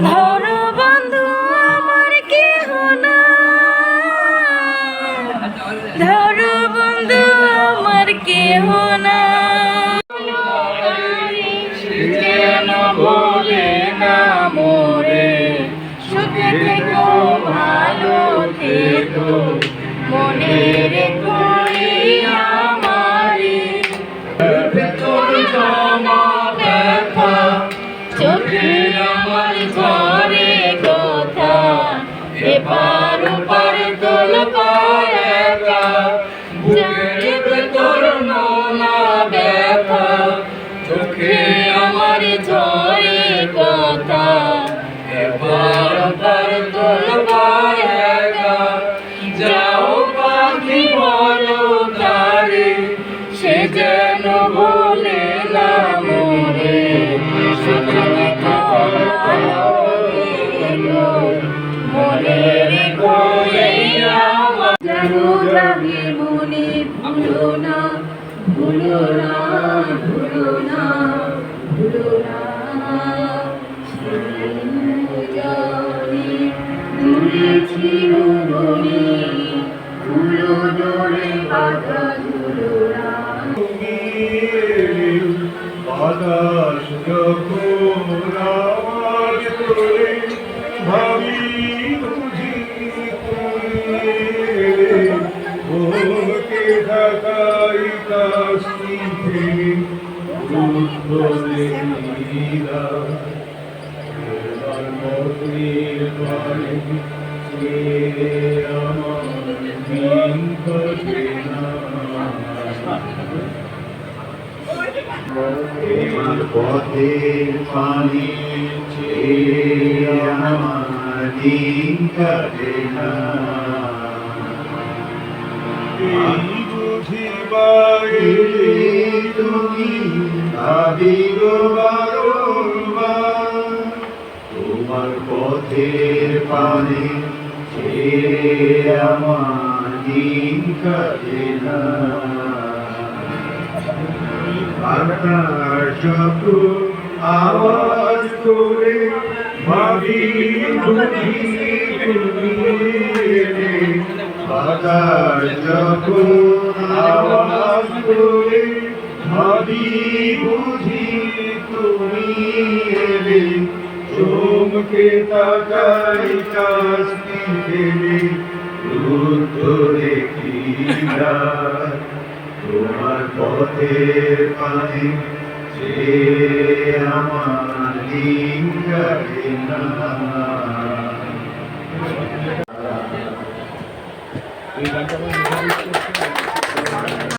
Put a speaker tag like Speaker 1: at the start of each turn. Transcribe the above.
Speaker 1: ধরো বন্ধু আমার কেহ না, ধরো বন্ধু আমার কেহ না, যেন বলে না মোরে সুখে থেকো ভালো থেকো মনে রেখো আমারে তোর জমা ব্যথা চোখে আমার ঝরে কথা এপার ওপার তোল পায়কা জানে তোর মনা ব্যথা চোখে আমার ঝরে কথা এপার ওপার তোল পায়কা যাও পাখি বলো তারে সে যেন বলে না মোরে সুখে থেকো ভালো থেকো মনে রেখো আমার যেন যাবে মনে ভুলো না ভুলো না ভুলো না ভুলো না জানি দূরে ছিল বলে ফুলো ডোরে বাধা ধুলো না
Speaker 2: বাতাস যখন আওয়াজ করে ভাবি বুঝি ওকে ঢাকাই কাশিতে রুদ্ধ দেখিরা মতির বাড়ি আমার দিন ঘটে না পথের পানি আমার দিন কাটে না এই বুঝি বাইরে তুমি ভাবি গো বারবার তোমার পথের পানি আমার দিন কাটে না বাতাস যখন আওয়াজ করে ভাবি বুঝি তুমি এলে বাতাস যখন আওয়াজ করে ভাবি বুঝি তুমি এলে চমকে তাকাই কাশি ফেলে রুদ্ধ দেখি তোমার পথের পানে যে আমার দিন কাটে না।